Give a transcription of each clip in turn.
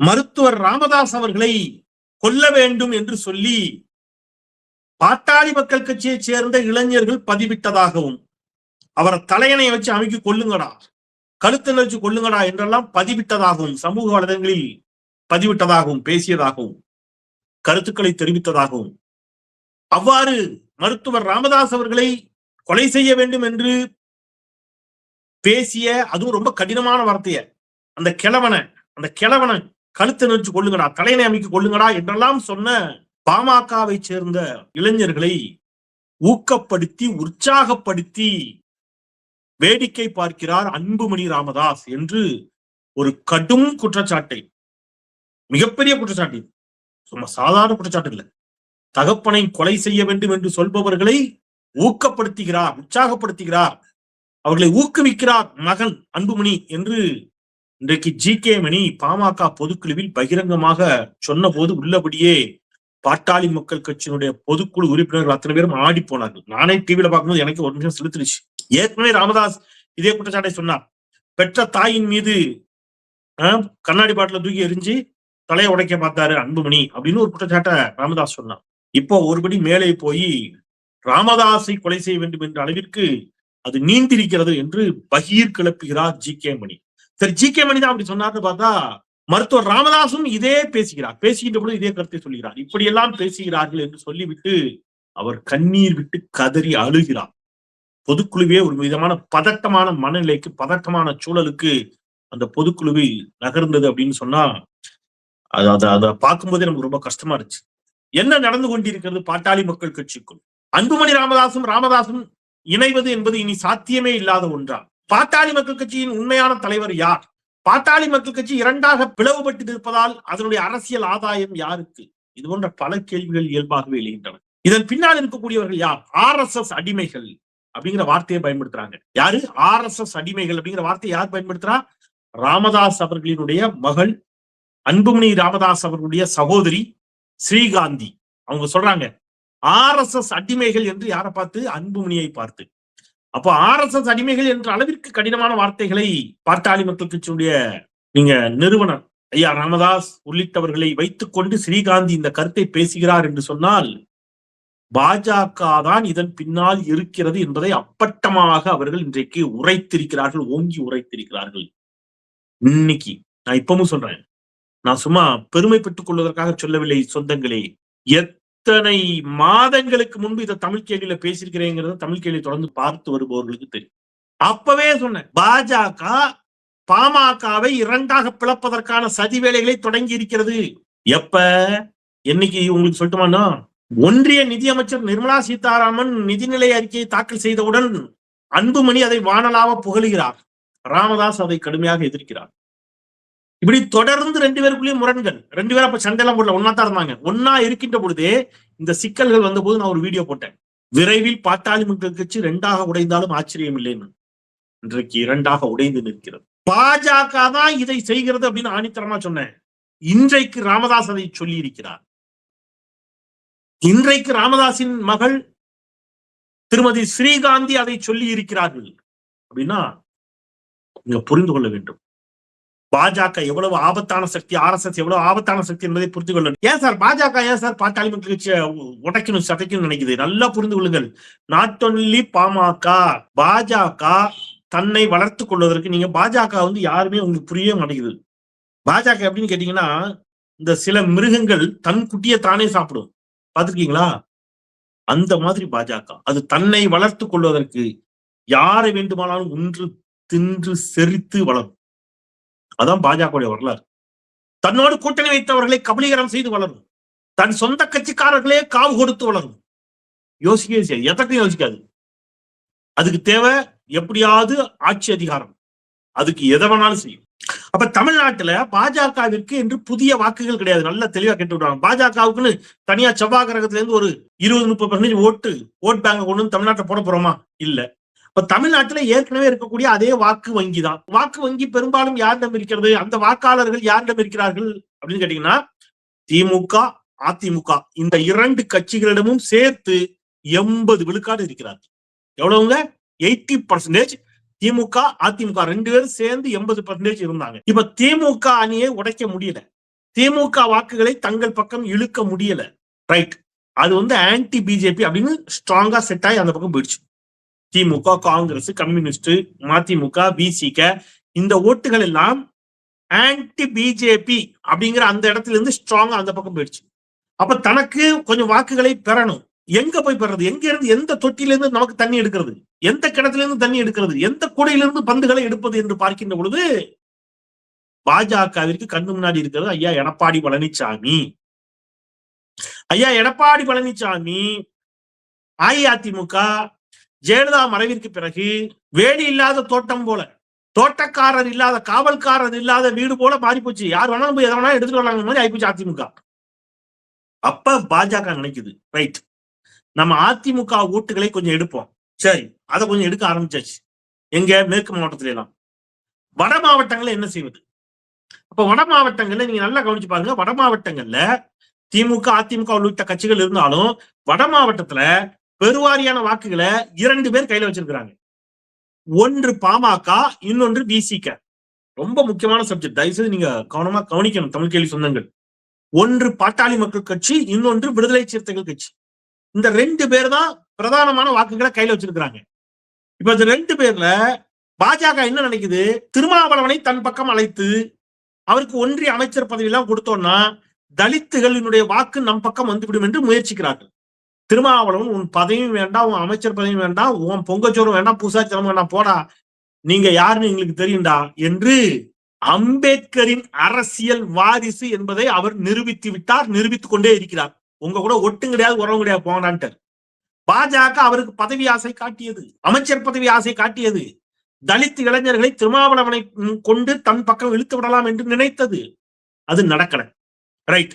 மருத்துவர் ராமதாஸ் அவர்களை கொல்ல வேண்டும் என்று சொல்லி பாட்டாளி மக்கள் கட்சியைச் சேர்ந்த இளைஞர்கள் பதிவிட்டதாகவும், அவரை தலையணையை வச்சு அமைக்கி கொல்லுங்கடா, கழுத்தை வச்சு கொல்லுங்கடா என்றெல்லாம் பதிவிட்டதாகவும், சமூக வலைதளங்களில் பதிவிட்டதாகவும், பேசியதாகவும், கருத்துக்களை தெரிவித்ததாகவும், அவ்வாறு மருத்துவர் ராமதாஸ் அவர்களை கொலை செய்ய வேண்டும் என்று பேசிய, அதுவும் ரொம்ப கடினமான வார்த்தைய, அந்த கிழவனை கழுத்தை நெரிச்சு கொள்ளுங்கடா, தலையணை அமைக்க கொள்ளுங்கடா என்றெல்லாம் சொன்ன பாமகவை சேர்ந்த இளைஞர்களை ஊக்கப்படுத்தி உற்சாகப்படுத்தி வேடிக்கை பார்க்கிறார் அன்புமணி ராமதாஸ் என்று ஒரு கடும் குற்றச்சாட்டை, மிகப்பெரிய குற்றச்சாட்டு, சும்மா சாதாரண குற்றச்சாட்டு இல்லை, தகப்பனை கொலை செய்ய வேண்டும் என்று சொல்பவர்களை ஊக்கப்படுத்துகிறார், உற்சாகப்படுத்துகிறார், அவர்களை ஊக்குவிக்கிறார் மகன் அன்புமணி என்று இன்றைக்கு ஜி.கே. மணி பாமக பொதுக்குழுவில் பகிரங்கமாக சொன்ன போது உள்ளபடியே பாட்டாளி மக்கள் கட்சியினுடைய பொதுக்குழு உறுப்பினர்கள் அத்தனை பேரும் ஆடி போனார்கள். நானே டிவியில பார்க்கும்போது எனக்கு ஒரு நிமிஷம் செலுத்திருச்சு. ஏற்கனவே ராமதாஸ் இதே குற்றச்சாட்டை சொன்னார். பெற்ற தாயின் மீது கண்ணாடி பாட்டில தூக்கி எரிஞ்சு தலையை உடைக்க பார்த்தாரு அன்புமணி அப்படின்னு ஒரு குற்றச்சாட்டை ராமதாஸ் சொன்னார். இப்போ ஒருபடி மேலே போய் ராமதாஸை கொலை செய்ய வேண்டும் என்ற அளவிற்கு அது நீண்டிருக்கிறது என்று பகீர் கிளப்புகிறார் ஜி.கே. மணி. சரி, ஜி.கே. மணி தான் அப்படி சொன்னார்னு பார்த்தா மருத்துவர் ராமதாசும் இதே பேசுகிறார். பேசுகின்ற பொழுது இதே கருத்தை சொல்கிறார். இப்படியெல்லாம் பேசுகிறார்கள் என்று சொல்லிவிட்டு அவர் கண்ணீர் விட்டு கதறி அழுகிறார். பொதுக்குழுவே ஒரு விதமான பதட்டமான மனநிலைக்கு, பதட்டமான சூழலுக்கு அந்த பொதுக்குழுவில் நகர்ந்தது அப்படின்னு சொன்னா அதை பார்க்கும்போதே நமக்கு ரொம்ப கஷ்டமா இருந்துச்சு. என்ன நடந்து கொண்டிருக்கிறது பாட்டாளி மக்கள் கட்சிக்குள்? அன்புமணி ராமதாசும் இணைவது என்பது இனி சாத்தியமே இல்லாத ஒன்றா? பாட்டாளி மக்கள் கட்சியின் உண்மையான தலைவர் யார்? பாட்டாளி மக்கள் கட்சி இரண்டாக பிளவுபட்டு இருப்பதால் அதனுடைய அரசியல் ஆதாயம் யாருக்கு? இது போன்ற பல கேள்விகள் இயல்பாகவே எழுகின்றன. இதன் பின்னால் இருக்கக்கூடியவர்கள் யார்? RSS அடிமைகள் அப்படிங்கிற வார்த்தையை பயன்படுத்துறாங்க. யாரு? RSS அடிமைகள் அப்படிங்கிற வார்த்தையை யார் பயன்படுத்துறா? ராமதாஸ் அவர்களினுடைய மகள், அன்புமணி ராமதாஸ் அவர்களுடைய சகோதரி ஸ்ரீகாந்தி. அவங்க சொல்றாங்க RSS அடிமைகள் என்று யாரை பார்த்து? அன்புமணியை பார்த்து. அப்போ RSS அடிமைகள் என்ற அளவிற்கு கடினமான வார்த்தைகளை பாட்டாளி மக்கள் கட்சியுடைய நீங்க நிறுவனர் ஐயா ராமதாஸ் உள்ளிட்டவர்களை வைத்துக் கொண்டு ஸ்ரீகாந்தி இந்த கருத்தை பேசுகிறார் என்று சொன்னால் பாஜக தான் இதன் பின்னால் இருக்கிறது என்பதை அப்பட்டமாக அவர்கள் இன்றைக்கு உரைத்திருக்கிறார்கள், ஓங்கி உரைத்திருக்கிறார்கள். இன்னைக்கு நான் இப்பவும் சொல்றேன், நான் சும்மா பெருமை பெற்றுக் கொள்வதற்காக சொல்லவில்லை சொந்தங்களே. எத்தனை மாதங்களுக்கு முன்பு இதை தமிழ் கேள்வியில பேசியிருக்கிறேங்கிறத தமிழ் கேள்வி தொடர்ந்து பார்த்து வருபவர்களுக்கு தெரியும். அப்பவே சொன்னேன், பாஜக பாமகவை இரண்டாக பிளப்பதற்கான சதி வேலைகளை தொடங்கி இருக்கிறது. எப்ப, என்னைக்கு உங்களுக்கு சொல்லட்டுமானா, ஒன்றிய நிதியமைச்சர் நிர்மலா சீதாராமன் நிதிநிலை அறிக்கையை தாக்கல் செய்தவுடன் அன்புமணி அதை வானலாக புகழுகிறார், ராமதாஸ் அதை கடுமையாக எதிர்க்கிறார். இப்படி தொடர்ந்து ரெண்டு பேருக்குள்ளேயும் முரண்கள். ரெண்டு பேரும் அப்ப சண்டைலாம் போடல, ஒன்னா தான் இருந்தாங்க. ஒன்னா இருக்கின்ற பொழுதே இந்த சிக்கல்கள் வந்த போது நான் ஒரு வீடியோ போட்டேன். விரைவில் பாட்டாளி மக்கள் கட்சி இரண்டாக உடைந்தாலும் ஆச்சரியம் இல்லைன்னு. இன்றைக்கு இரண்டாக உடைந்து நிற்கிறது. பாஜக தான் இதை செய்கிறது அப்படின்னு ஆணித்தரமா சொன்னேன். இன்றைக்கு ராமதாஸ் அதை சொல்லி இருக்கிறார். இன்றைக்கு ராமதாஸின் மகள் திருமதி ஸ்ரீகாந்தி அதை சொல்லி இருக்கிறார்கள். அப்படின்னா நீங்க புரிந்து கொள்ள வேண்டும், பாஜக எவ்வளவு ஆபத்தான சக்தி, RSS எவ்வளவு ஆபத்தான சக்தி என்பதை புரிந்து கொள்ளணும். ஏன் சார் பாஜக, ஏன் சார் பாட்டாளி மக்கள் கட்சியை உடைக்கணும், சதைக்கணும் நினைக்குது? நல்லா புரிந்து கொள்ளுங்கள். நாட் ஒன்லி பாமக, பாஜக தன்னை வளர்த்து கொள்வதற்கு நீங்க பாஜக யாருமே உங்களுக்கு புரியவே மாட்டேங்குது. பாஜக எப்படின்னு கேட்டீங்கன்னா, இந்த சில மிருகங்கள் தன் குட்டியை தானே சாப்பிடும், பார்த்திருக்கீங்களா? அந்த மாதிரி பாஜக அது தன்னை வளர்த்து கொள்வதற்கு யாரை வேண்டுமானாலும் ஒன்று தின்று செரித்து வளரும். அதான் பாஜக வரலாறு. தன்னோடு கூட்டணி வைத்தவர்களை கபலீகரம் செய்து வளரும், தன் சொந்த கட்சிக்காரர்களே காவு கொடுத்து வளரும். யோசிக்கவே செய்யாது, எதற்கும் யோசிக்காது. அதுக்கு தேவை எப்படியாவது ஆட்சி அதிகாரம், அதுக்கு எதை வேணாலும் செய்யும். அப்ப தமிழ்நாட்டுல பாஜகவிற்கு என்று புதிய வாக்குகள் கிடையாது. நல்லா தெளிவா கேட்டு விடுவாங்க. பாஜகவுக்குன்னு தனியா செவ்வாய் கிரகத்துல இருந்து ஒரு 20-30% ஓட் பேங்க் கொண்டு வந்து தமிழ்நாட்டை போட போறோமா? இல்ல. இப்ப தமிழ்நாட்டுல ஏற்கனவே இருக்கக்கூடிய அதே வாக்கு வங்கி தான். வாக்கு வங்கி பெரும்பாலும் யாரிடம் இருக்கிறது? அந்த வாக்காளர்கள் யாரிடம் இருக்கிறார்கள் அப்படின்னு கேட்டீங்கன்னா, திமுக, அதிமுக இந்த இரண்டு கட்சிகளிடமும் சேர்த்து 80 விழுக்காடு இருக்கிறார்கள். எவ்வளவுங்க? 80%. திமுக, அதிமுக ரெண்டு பேரும் சேர்ந்து 80% இருந்தாங்க. இப்ப திமுக அணியை உடைக்க முடியல. திமுக வாக்குகளை தங்கள் பக்கம் இழுக்க முடியல. ரைட், அது ஆன்டி பிஜேபி அப்படின்னு ஸ்ட்ராங்கா செட் ஆகி அந்த பக்கம் போயிடுச்சு. திமுக, காங்கிரஸ், கம்யூனிஸ்ட், மதிமுக, விசிக இந்த ஓட்டுகள் எல்லாம் ஆன்டி பிஜேபி அப்படிங்கிற அந்த இடத்துல இருந்து ஸ்ட்ராங்கா அந்த பக்கம் போயிடுச்சு. அப்ப தனக்கு கொஞ்சம் வாக்குகளை பெறணும். எங்க போய் பெறது? எங்க இருந்து, எந்த தொட்டில இருந்து நமக்கு தண்ணி எடுக்கிறது, எந்த கிணத்துல இருந்து தண்ணி எடுக்கிறது, எந்த கூடையிலிருந்து பந்துகளை எடுப்பது என்று பார்க்கின்ற பொழுது பாஜகவிற்கு கண்ணு முன்னாடி இருக்கிறது ஐயா எடப்பாடி பழனிசாமி. ஐயா எடப்பாடி பழனிசாமி அஇஅதிமுக ஜெயலலிதா மறைவிற்கு பிறகு வேலி இல்லாத தோட்டம் போல, தோட்டக்காரர் இல்லாத, காவல்காரர் இல்லாத வீடு போல மாறி போச்சு. யார் வேணாலும் போய் எதை வேணாலும் எடுத்துட்டு வரலாங்க மாதிரி ஆயிப்போச்சு அதிமுக. அப்ப பாஜக நினைக்குது, ரைட், நம்ம அதிமுக ஓட்டுகளை கொஞ்சம் எடுப்போம். சரி, அதை கொஞ்சம் எடுக்க ஆரம்பிச்சாச்சு. எங்க? மேற்கு மாவட்டத்துல எல்லாம். வட மாவட்டங்கள்ல என்ன செய்வது? அப்ப வட மாவட்டங்கள்ல நீங்க நல்லா கவனிச்சு பாருங்க. வட மாவட்டங்கள்ல திமுக, அதிமுக உள்ளிட்ட கட்சிகள் இருந்தாலும் வட மாவட்டத்துல பெருவாரியான வாக்குகளை 2 பேர் கையில வச்சிருக்கிறாங்க. ஒன்று பாமக, இன்னொன்று விசிக. ரொம்ப முக்கியமான சப்ஜெக்ட், தயவுசெய்து நீங்க கவனமா கவனிக்கணும் தமிழ் கேள்வி சொந்தங்கள். ஒன்று பாட்டாளி மக்கள் கட்சி, இன்னொன்று விடுதலை சிறுத்தைகள் கட்சி. இந்த 2 பேர் தான் பிரதானமான வாக்குகளை கையில வச்சிருக்கிறாங்க. இப்ப இந்த 2 பேர்ல பாஜக என்ன நினைக்குது? திருமாவளவனை தன் பக்கம் அழைத்து அவருக்கு ஒன்றிய அமைச்சர் பதவி எல்லாம் கொடுத்தோம்னா தலித்துகளினுடைய வாக்கு நம் பக்கம் வந்துவிடும் என்று முயற்சிக்கிறார்கள். திருமாவளவன் உன் பதவியும் வேண்டாம், உன் அமைச்சர் பதவியும் வேண்டாம், உன் பொங்கச்சோறும் வேண்டாம், பூசாச்சலம் வேண்டாம், போடா, நீங்க யாருன்னு எங்களுக்கு தெரியும்டா என்று அம்பேத்கரின் அரசியல் வாரிசு என்பதை அவர் நிரூபித்து விட்டார், நிரூபித்துக் கொண்டே இருக்கிறார். உங்க கூட ஒட்டும் கிடையாது, உறவும் கிடையாது, போனான்ட்டு. பாஜக அவருக்கு பதவி ஆசை காட்டியது, அமைச்சர் பதவி ஆசை காட்டியது, தலித் இளைஞர்களை திருமாவளவனை கொண்டு தன் பக்கம் இழுத்து விடலாம் என்று நினைத்தது. அது நடக்கல. ரைட்,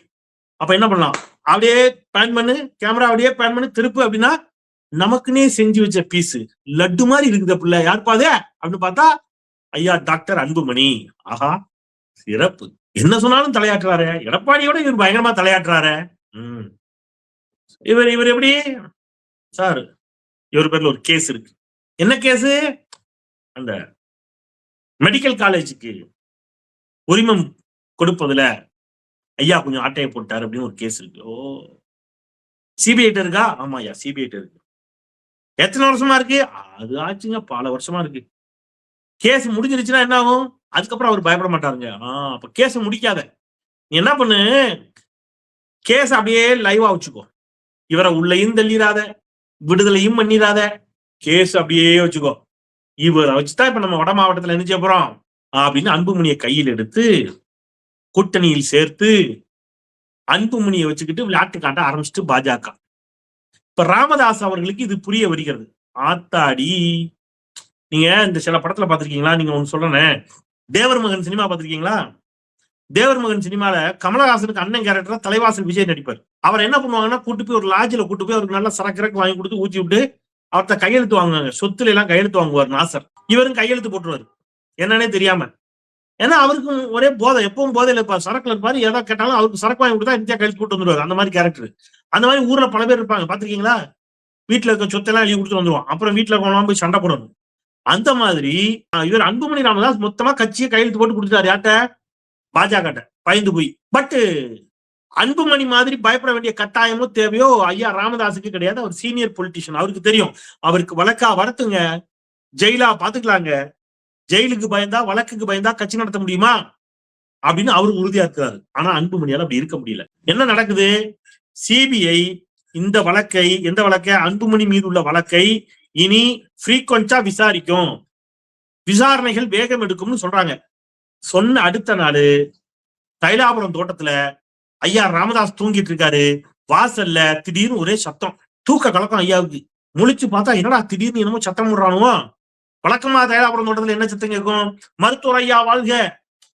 அப்ப என்ன பண்ணலாம்? அப்படியே பேன் பண்ணு, கேமரா அப்படியே பேன் பண்ணு, திருப்பு அப்படின்னா நமக்குன்னே செஞ்சு வச்ச பீஸ் லட்டு மாதிரி இருக்குது பிள்ளை. யார் பாது அப்படின்னு பார்த்தா ஐயா டாக்டர் அன்புமணி. ஆஹா, சிறப்பு, என்ன சொன்னாலும் தலையாட்டுறாரு. எடப்பாடியோட இவர் பயங்கரமா தலையாட்டுறாரு. இவர் எப்படி சார்? இவர் பேர்ல ஒரு கேஸ் இருக்கு. என்ன கேஸ்? அந்த மெடிக்கல் காலேஜுக்கு உரிமம் கொடுப்பதுல ஐயா கொஞ்சம் ஆட்டையை போட்டாரு அப்படின்னு ஒரு கேஸ் இருக்கு. ஓ, சிபிஐ இருக்கா? ஆமா ஐயா, சிபிஐ இருக்கு. எத்தனை வருஷமா இருக்கு? அது ஆச்சுங்க, பல வருஷமா இருக்கு. கேஸ் முடிஞ்சிருச்சுன்னா என்ன ஆகும்? அதுக்கப்புறம் அவர் பயப்பட மாட்டாருங்க. அப்ப கேஸ் முடிக்காத, நீ என்ன பண்ணு, கேஸ் அப்படியே லைவா வச்சுக்கோ. இவரை உள்ளேயும் தள்ளிடாத, விடுதலையும் பண்ணிடாத, கேஸ் அப்படியே வச்சுக்கோ. இவரை வச்சுதான் இப்ப நம்ம வட மாவட்டத்துல என்ன செய்ய போறோம் அப்படின்னு அன்புமணியை கையில் எடுத்து கூட்டணியில் சேர்த்து அன்புமணியை வச்சுக்கிட்டு விளையாட்டு காட்ட ஆரம்பிச்சுட்டு பாஜக. இப்ப ராமதாஸ் அவர்களுக்கு இது புரிய வருகிறது. ஆத்தாடி, நீங்க இந்த சில படத்துல பாத்திருக்கீங்களா? நீங்க ஒண்ணு சொல்றேன், தேவர் மகன் சினிமா பாத்திருக்கீங்களா? தேவர் மகன் சினிமால கமலஹாசனுக்கு அண்ணன் கேரக்டரா தலைவாசல் விஜய் நடிப்பார். அவர் என்ன பண்ணுவாங்கன்னா, கூட்டு போய் ஒரு லாட்ஜில கூட்டு போய் அவருக்கு நல்லா சரக்கு வாங்கி கொடுத்து ஊத்தி விட்டு அவர்கிட்ட கையெழுத்து வாங்குவாங்க. சொத்துல எல்லாம் கையெழுத்து வாங்குவார் நாசர். இவரும் கையெழுத்து போட்டுருவாரு என்னன்னே தெரியாம. ஏன்னா அவருக்கும் ஒரே போதை, எப்பவும் போதையில இருப்பார், சரக்குல இருப்பாரு. எதாவது கேட்டாலும் அவருக்கு சரக்கு வாங்கி கொடுத்தா இந்தியா கழிச்சு போட்டு வந்துருவாரு. அந்த மாதிரி கேரக்டர். அந்த மாதிரி ஊர்ல பல பேர் இருப்பாங்க, பாத்திருக்கீங்களா? வீட்டுல இருக்க சொத்தெல்லாம் எழுதி கொடுத்து வந்துருவான், அப்புறம் வீட்டுல இருக்கவங்க போய் சண்டை போடணும். அந்த மாதிரி இவர் அன்புமணி ராமதாஸ் மொத்தமா கட்சியை கையெழுத்து போட்டு கொடுத்துட்டாரு. யார்ட்ட? பாஜக பயந்து போய். பட் அன்புமணி மாதிரி பயப்பட வேண்டிய கட்டாயமோ தேவையோ ஐயா ராமதாஸுக்கு கிடையாது. அவர் சீனியர் பொலிட்டிஷியன், அவருக்கு தெரியும். அவருக்கு வழக்கா வரட்டுங்க, ஜெயிலா பாத்துக்கலாங்க, ஜெயிலுக்கு பயந்தா வழக்குக்கு பயந்தா கட்சி நடத்த முடியுமா அப்படின்னு அவரு உறுதியா இருக்கிறாரு. ஆனா அன்புமணியால அப்படி இருக்க முடியல. என்ன நடக்குது? சிபிஐ இந்த வழக்கை, எந்த வழக்கை? அன்புமணி மீது உள்ள வழக்கை இனி ஃப்ரீக்வென்ட்டா விசாரிக்கும், விசாரணைகள் வேகம் எடுக்கும்னு சொல்றாங்க. சொன்ன அடுத்த நாள் தைலாபுரம் தோட்டத்துல ஐயா ராமதாஸ் தூங்கிட்டு இருக்காரு. வாசல்ல திடீர்னு ஒரே சத்தம், தூக்க கலக்கம் ஐயாவுக்கு. முழிச்சு பார்த்தா என்னடா திடீர்னு என்னமோ சத்தம் போடுறானுவோ. வழக்கமா தைலாபுரம் தோட்டத்துல என்ன சத்தம் கேட்கும்? மருத்துவர் ஐயா வாழ்க,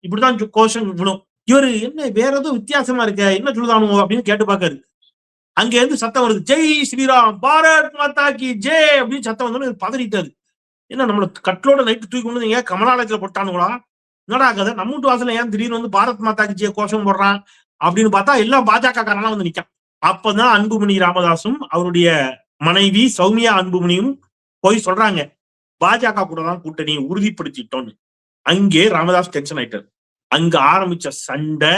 இப்படிதான் கோஷம் விழும். இவரு என்ன வேற ஏதோ வித்தியாசமா இருக்க, என்ன சொல்லுதானுவோ அப்படின்னு கேட்டு பாக்காரு. அங்க இருந்து சத்தம் வருது, ஜெய் ஸ்ரீராம், பாரத் மாதா கி ஜெய் அப்படின்னு சத்தம் வந்தோன்னு பதறிட்டாரு. என்ன நம்மள கட்டலோட நைட்டு தூக்கி கொண்டு நீங்க கமலாலயத்துல போட்டானுங்களா? என்னடா கதை, நம்ம வீட்டு வாசல ஏன் திடீர்னு வந்து பாரத் மாதா கி ஜெய் கோஷம் போடுறான் அப்படின்னு பார்த்தா எல்லாம் பாஜக காரனா வந்து நிக்கான். அப்பதான் அன்புமணி ராமதாசும் அவருடைய மனைவி சௌமியா அன்புமணியும் போய் சொல்றாங்க, பாஜக கூட தான் கூட்டணி உறுதிப்படுத்திட்டோன்னு. அங்கே ராமதாஸ் டென்ஷன் ஆயிட்டார். அங்க ஆரம்பிச்ச சண்டை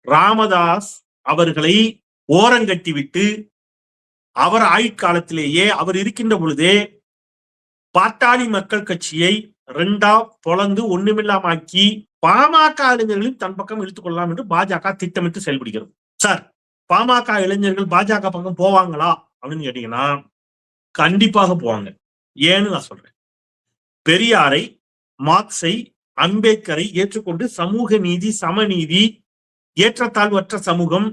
ராமதாஸ் அவர்களை ஓரங்கட்டி விட்டு அவர் ஆயுட்காலத்திலேயே அவர் இருக்கின்ற பொழுதே பாட்டாளி மக்கள் கட்சியை 2ஆ பொளந்து ஒண்ணுமில்லாமாக்கி பாமக இளைஞர்களையும் தன் பக்கம் இழுத்துக் கொள்ளலாம் என்று பாஜக திட்டமிட்டு செயல்படுகிறது. சார், பாமக இளைஞர்கள் பாஜக பக்கம் போவாங்களா அப்படின்னு கேட்டீங்கன்னா கண்டிப்பாக போவாங்க. ஏன்னு நான் சொல்றேன். பெரியாரை, மார்க்ஸை, அம்பேத்கரை ஏற்றுக்கொண்டு சமூக நீதி, சமநீதி, ஏற்றத்தாழ்வற்ற சமூகம்,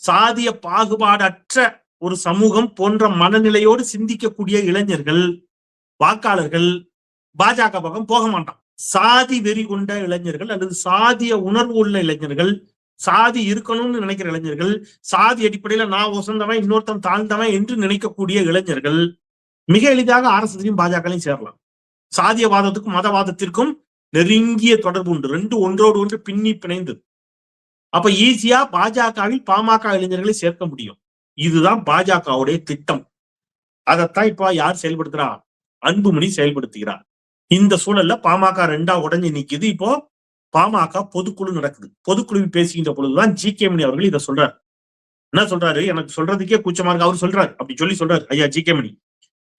சாதிய பாகுபாடற்ற ஒரு சமூகம் போன்ற மனநிலையோடு சிந்திக்கக்கூடிய இளைஞர்கள், வாக்காளர்கள் பாஜக பக்கம் போக மாட்டான். சாதி வெறி கொண்ட இளைஞர்கள் அல்லது சாதிய உணர்வு உள்ள இளைஞர்கள், சாதி இருக்கணும்னு நினைக்கிற இளைஞர்கள், சாதி அடிப்படையில நான் உசந்தவன் இன்னொருத்தன் தாழ்ந்தவன் என்று நினைக்கக்கூடிய இளைஞர்கள் மிக எளிதாக RSSலையும் பாஜகலையும் சேரலாம். சாதியவாதத்துக்கும் மதவாதத்திற்கும் நெருங்கிய தொடர்பு உண்டு. 2 ஒன்றோடு ஒன்று பின்னி பிணைந்தது. அப்ப ஈஸியா பாஜகவில் பாமக இளைஞர்களை சேர்க்க முடியும். இதுதான் பாஜகவுடைய திட்டம். அதைத்தான் இப்ப யார் செயல்படுத்துறா? அன்புமணி செயல்படுத்துகிறார். இந்த சூழல்ல பாமக 2ஆ உடைஞ்சு நிக்குது. இப்போ பாமக பொதுக்குழு நடக்குது. பொதுக்குழுவில் பேசுகின்ற பொழுதுதான் ஜி.கே. மணி அவர்கள் இதை சொல்றாரு. என்ன சொல்றாரு? எனக்கு சொல்றதுக்கே கூச்சமா இருக்கு. அவர் சொல்றாரு, அப்படி சொல்றாரு, ஐயா ஜி.கே. மணி,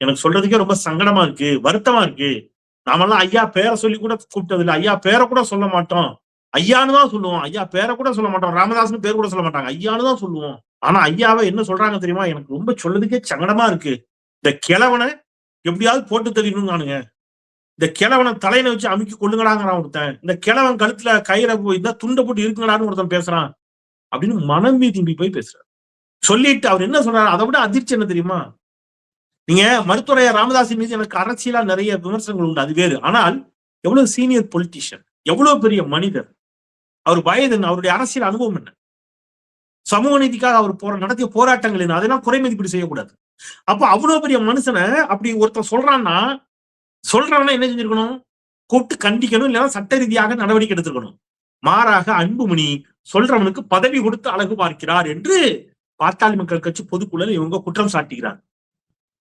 எனக்கு சொல்றதுக்கே ரொம்ப சங்கடமா இருக்கு, வருத்தமா இருக்கு. நாமெல்லாம் ஐயா பேரை சொல்லி கூட கூப்பிட்டது இல்லை, ஐயா பேரை கூட சொல்ல மாட்டோம், ஐயான்னு தான் சொல்லுவோம். ஐயா பேரை கூட சொல்ல மாட்டோம், ராமதாஸ்னு பேர் கூட சொல்ல மாட்டாங்க, ஐயான்னு தான் சொல்லுவோம். ஆனா ஐயாவை என்ன சொல்றாங்க தெரியுமா? எனக்கு ரொம்ப சொல்றதுக்கே சங்கடமா இருக்கு. இந்த கிழவனை எப்படியாவது போட்டு தெரியணும் நானுங்க. இந்த கிழவனை தலையில வச்சு அமுக்கி கொள்ளுங்கடாங்கிறான் ஒருத்தன். இந்த கிழவன் கழுத்துல கயிறை இந்த துண்டை போட்டு இருக்குங்கடான்னு ஒருத்தன் பேசுறான் அப்படின்னு மனம் திரும்பி போய் பேசுறாரு. சொல்லிட்டு அவர் என்ன சொல்றாரு? அதை விட அதிர்ச்சி என்ன தெரியுமா? நீங்க மருத்துவரையா ராமதாஸின் மீது எனக்கு அரசியலா நிறைய விமர்சனங்கள் உண்டு, அது வேறு. ஆனால் எவ்வளவு சீனியர் பொலிட்டிஷியன், எவ்வளவு பெரிய மனிதர், அவர் வயது என்ன, அவருடைய அரசியல் அனுபவம் என்ன, சமூக நீதிக்காக அவர் நடத்திய போராட்டங்கள் என்ன, அதெல்லாம் குறை மதிப்பீடு செய்யக்கூடாது. அப்ப அவ்வளவு பெரிய மனுஷனை அப்படி ஒருத்தர் சொல்றான்னா, சொல்றவன என்ன செஞ்சிருக்கணும்? கூப்பிட்டு கண்டிக்கணும், இல்லைன்னா சட்ட ரீதியாக நடவடிக்கை எடுத்திருக்கணும். மாறாக அன்புமணி சொல்றவனுக்கு பதவி கொடுத்து அழகு பார்க்கிறார் என்று பாட்டாளி மக்கள் கட்சி பொதுக்குழுல இவங்க குற்றம் சாட்டுகிறார்.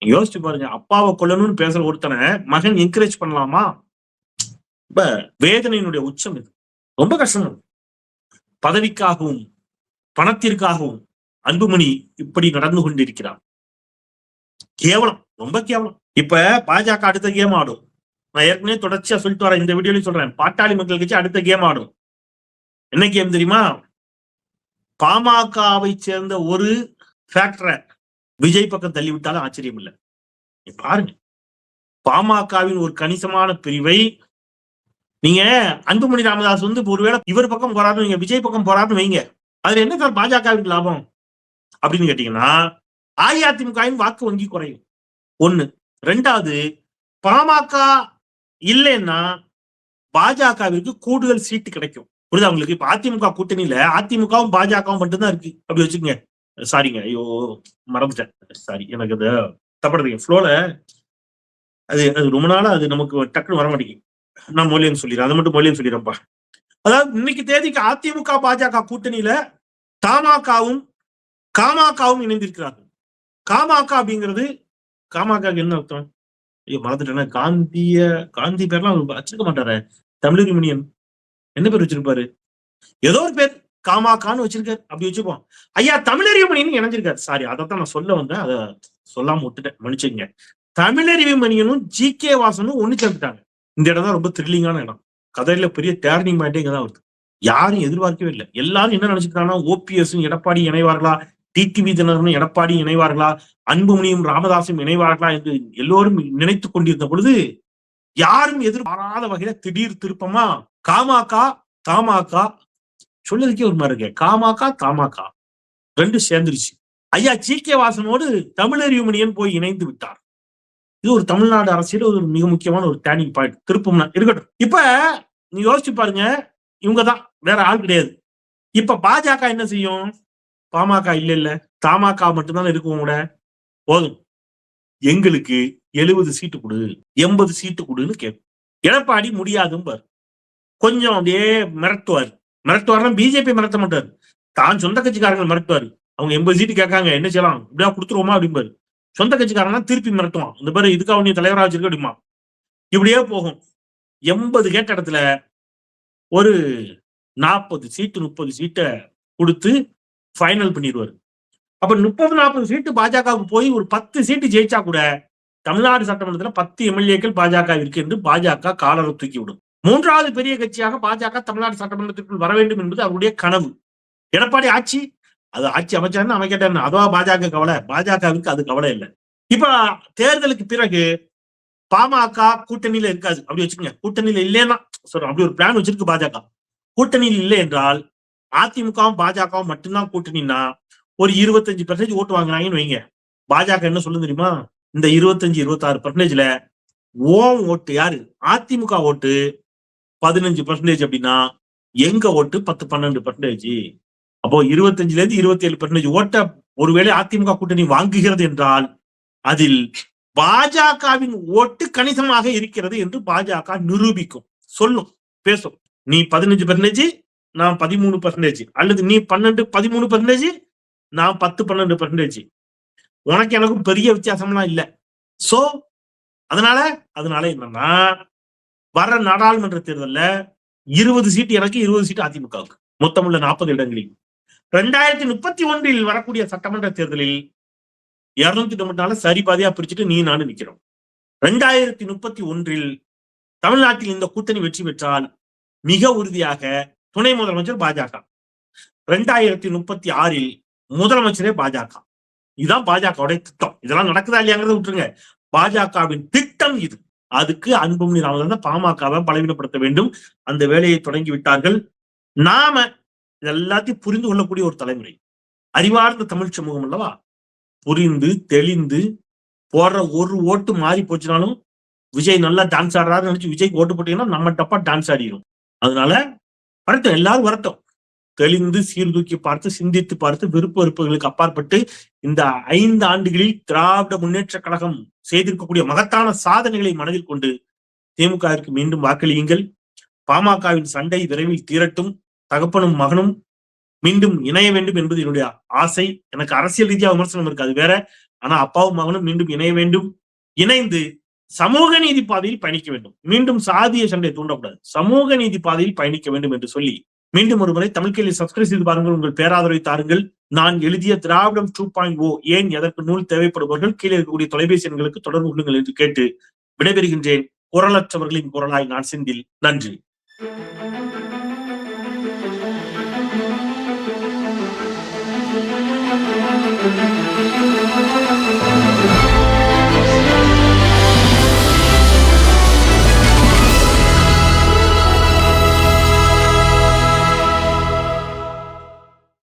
யோசிச்சு பாருங்க, அப்பாவை கொல்லணும்னு பேசுற ஒருத்தனை மகன் என்கரேஜ் பண்ணலாமா? இப்ப வேதனையினுடைய உச்சம் இது. ரொம்ப கஷ்டம். பதவிக்காகவும் பணத்திற்காகவும் அன்புமணி இப்படி நடந்து கொண்டிருக்கிறார். கேவலம், ரொம்ப கேவலம். இப்ப பாஜக அடுத்த கேம் ஆடும். நான் ஏற்கனவே தொடர்ச்சியா சொல்லிட்டு வரேன், இந்த வீடியோலையும் சொல்றேன். பாட்டாளி மக்கள் கட்சி அடுத்த கேம் ஆடும். என்ன கேம் தெரியுமா? பாமகவை சேர்ந்த ஒரு ஃபேக்டரை விஜய் பக்கம் தள்ளிவிட்டாலும் ஆச்சரியம் இல்லை. பாருங்க, பாமகவின் ஒரு கணிசமான பிரிவை நீங்க அன்புமணி ராமதாஸ் ஒருவேளை இவர் பக்கம் போறாரு, நீங்க விஜய் பக்கம் போறாருன்னு வைங்க, அதுல என்ன சார் பாஜகவின் லாபம் அப்படின்னு கேட்டீங்கன்னா, அஇஅதிமுகவின் வாக்கு வங்கி குறையும். 1. 2வது, பாமக இல்லைன்னா பாஜகவிற்கு கூடுதல் சீட்டு கிடைக்கும். புரியுதா உங்களுக்கு? இப்ப அதிமுக கூட்டணியில அதிமுகவும் பாஜகவும் மட்டும்தான் இருக்கு அப்படி வச்சுக்கோங்க. சாரிங்க, ஐயோ மறந்துட்டேன், சாரி, எனக்கு அது தப்படுறீங்க ஃப்ளோல, அது ரொம்ப நாளா அது நமக்கு டக்குன்னு வர மாட்டேங்குது. நான் மொழியன்னு சொல்லிடுறேன், அதை மட்டும் மொழியன்னு சொல்லிடுறேன்ப்பா. அதாவது இன்னைக்கு தேதிக்கு அதிமுக பாஜக கூட்டணியில தமாகவும் காமாகவும் இணைந்திருக்கிறார்கள். காமாக்கா அப்படிங்கிறது, காமாக்கா என்ன அர்த்தம்? ஐயோ மறந்துட்டேன்னா, காந்தி பேர்லாம் வச்சிருக்க மாட்டாரு. தமிழறி மணியன் என்ன பேர் வச்சிருப்பாரு? ஏதோ ஒரு பேர் காமாக்கான்னு வச்சிருக்காரு, அப்படி வச்சுப்போம். ஐயா தமிழறிவு மணியன் இணைஞ்சிருக்காரு. சாரி, அதைத்தான் நான் சொல்ல வந்தேன், அதை சொல்லாம விட்டுட்டேன், மன்னிச்சுங்க. தமிழறிவு மணியனும் ஜி.கே. வாசனும் ஒண்ணு சேர்ந்துட்டாங்க. இந்த இடம் தான் ரொம்ப த்ரில்லிங்கான இடம். கதையில பெரிய டேர்னிங் பாயிண்டே இங்கதான் வருது. யாரும் எதிர்பார்க்கவே இல்லை. எல்லாரும் என்ன நினைச்சுக்கிறாங்கன்னா, OPS எடப்பாடி இணைவார்களா, டிடிவி தினகரனும் எடப்பாடி இணைவார்களா, அன்புமணியும் ராமதாசும் இணைவார்களா என்று எல்லோரும் நினைத்துக் கொண்டிருந்த பொழுது, யாரும் எதிர்பாராத வகையில திடீர் திருப்பமா காமாக்கா தமாகா, சொல்லதுக்கே ஒரு மாதிரி இருக்கு, காமாக்கா தமாகா 2 சேர்ந்துருச்சு. ஐயா ஜி.கே. வாசனோடு தமிழறிவு மணியன் போய் இணைந்து விட்டார். இது ஒரு தமிழ்நாடு அரசியல் ஒரு மிக முக்கியமான ஒரு டேர்னிங் பாயிண்ட், திருப்பம்னா இருக்கட்டும். இப்ப நீ யோசிச்சு பாருங்க, இவங்கதான், வேற ஆள் கிடையாது. இப்ப பாஜக என்ன செய்யும்? பாமக இல்ல தமாகா மட்டும்தான் இருக்கும் கூட, போதும் எங்களுக்கு 70 சீட்டு கொடு, 80 சீட்டு கொடுன்னு கேட்கும். எடப்பாடி முடியாதும் பாரு, கொஞ்சம் அப்படியே மிரட்டுவார்னா பிஜேபி மிரட்ட மாட்டாரு, தான் சொந்த கட்சிக்காரங்க மிரட்டுவாரு. அவங்க 80 சீட்டு கேட்காங்க, என்ன செய்யலாம், இப்படியா கொடுத்துருவோமா அப்படிம்பாரு. சொந்த கட்சிக்காரங்க திருப்பி மிரட்டுவான், இந்த பேரு இதுக்காக நீ தலைவரா வச்சிருக்க அப்படிமா. இப்படியே போகும். 80 கேட்ட இடத்துல ஒரு 40 சீட்டு 30 சீட்டை கொடுத்து ஃபைனல் பண்ணிடுவாரு. அப்ப 30-40 சீட்டு பாஜகவுக்கு போய் ஒரு 10 சீட்டு ஜெயிச்சா கூட தமிழ்நாடு சட்டமன்றத்துல 10 எம்எல்ஏக்கள் பாஜக இருக்கு என்று பாஜக காலரை தூக்கி விடும். 3வது பெரிய கட்சியாக பாஜக தமிழ்நாடு சட்டமன்றத்திற்குள் வர வேண்டும் என்பது அவருடைய கனவு. எடப்பாடி ஆட்சி அமைச்சாருன்னு அமைக்கட்டாருன்னு அதுவா பாஜக கவலை? பாஜகவுக்கு அது கவலை இல்லை. இப்ப தேர்தலுக்கு பிறகு பாமக கூட்டணியில இருக்காது அப்படி வச்சுக்கோங்க. கூட்டணியில இல்லைன்னா சொல்றேன், அப்படி ஒரு பிளான் வச்சிருக்கு பாஜக. கூட்டணியில் இல்லை என்றால் அதிமுகவும் பாஜகவும் மட்டும்தான் கூட்டணின்னா ஒரு 25% ஓட்டு வாங்குறாங்கன்னு வைங்க. பாஜக என்ன சொல்லு தெரியுமா? இந்த 25-26%ல ஓம் ஓட்டு யாரு? அதிமுக ஓட்டு 15% அப்படின்னா எங்க ஓட்டு 10-12%. அப்போ 25-27% ஓட்ட ஒருவேளை அதிமுக கூட்டணி வாங்குகிறது என்றால் அதில் பாஜகவின் ஓட்டு கணிசமாக இருக்கிறது என்று பாஜக நிரூபிக்கும், சொல்லும், பேசும். நீ 15%, நான் 13%, அல்லது நீ 13%, நான் 10-12%. உனக்கு எனக்கும் பெரிய வித்தியாசம்லாம் இல்லை. சோ அதனால என்னன்னா வர நாடாளுமன்ற தேர்தல்ல 20 சீட்டு எனக்கு, 20 சீட்டு அதிமுகவுக்கு, மொத்தமுள்ள 40 இடங்களில். 2031 வரக்கூடிய சட்டமன்ற தேர்தலில் 294 சரி பாதியா பிரிச்சுட்டு நீ நானும் நிக்கிறோம். 2031 தமிழ்நாட்டில் இந்த கூட்டணி வெற்றி பெற்றால் மிக உறுதியாக துணை முதலமைச்சர் பாஜக, 2036 முதலமைச்சரே பாஜக. இதுதான் பாஜகவுடைய திட்டம். இதெல்லாம் நடக்குதா இல்லையாங்கிறத விட்டுருங்க, பாஜகவின் திட்டம் இது. அதுக்கு அன்புமணி ராமதாஸ் பாமகவை பலவீனப்படுத்த வேண்டும், அந்த வேலையை தொடங்கி விட்டார்கள். நாம இதெல்லாத்தையும் புரிந்து கொள்ளக்கூடிய ஒரு தலைமுறை, அறிவார்ந்த தமிழ் சமூகம் அல்லவா? புரிந்து தெளிந்து போடுற ஒரு ஓட்டு மாறி போச்சுனாலும் விஜய் நல்லா டான்ஸ் ஆடுறாரு நினைச்சு விஜய்க்கு ஓட்டு போட்டீங்கன்னா நம்ம டப்பா டான்ஸ் ஆடிடும். அதனால வரட்டும், எல்லாரும் வரட்டும். தெளிந்து சீர்தூக்கி பார்த்து சிந்தித்து பார்த்து விருப்ப வெறுப்புகளுக்கு அப்பாற்பட்டு இந்த 5 ஆண்டுகளில் திராவிட முன்னேற்ற கழகம் செய்திருக்கக்கூடிய மகத்தான சாதனைகளை மனதில் கொண்டு திமுகவிற்கு மீண்டும் வாக்களியுங்கள். பாமகவின் சண்டை விரைவில் தீரட்டும். தகப்பனும் மகனும் மீண்டும் இணைய வேண்டும் என்பது என்னுடைய ஆசை. எனக்கு அரசியல் ரீதியாக விமர்சனம் இருக்கு, அது வேற. ஆனா அப்பாவும் மகனும் மீண்டும் இணைய வேண்டும். இணைந்து சமூக நீதி பாதையில் பயணிக்க வேண்டும். மீண்டும் சாதிய சண்டை தூண்டக்கூடாது, சமூக நீதி பாதையில் பயணிக்க வேண்டும் என்று சொல்லி மீண்டும் ஒரு முறை தமிழ் கேள்வி சப்ஸ்கிரைப் செய்து பாருங்கள். உங்கள் பேராதரவை தாருங்கள். நான் எழுதிய திராவிடம் 2.0 ஏன் எதற்கு நூல் தேவைப்படுபவர்கள் கீழே இருக்கக்கூடிய தொலைபேசி எண்களுக்கு தொடர்பு கொள்ளுங்கள் என்று கேட்டு விடைபெறுகின்றேன். குரலற்றவர்களின் குரலாய் நான் செந்தில். நன்றி. Thank you.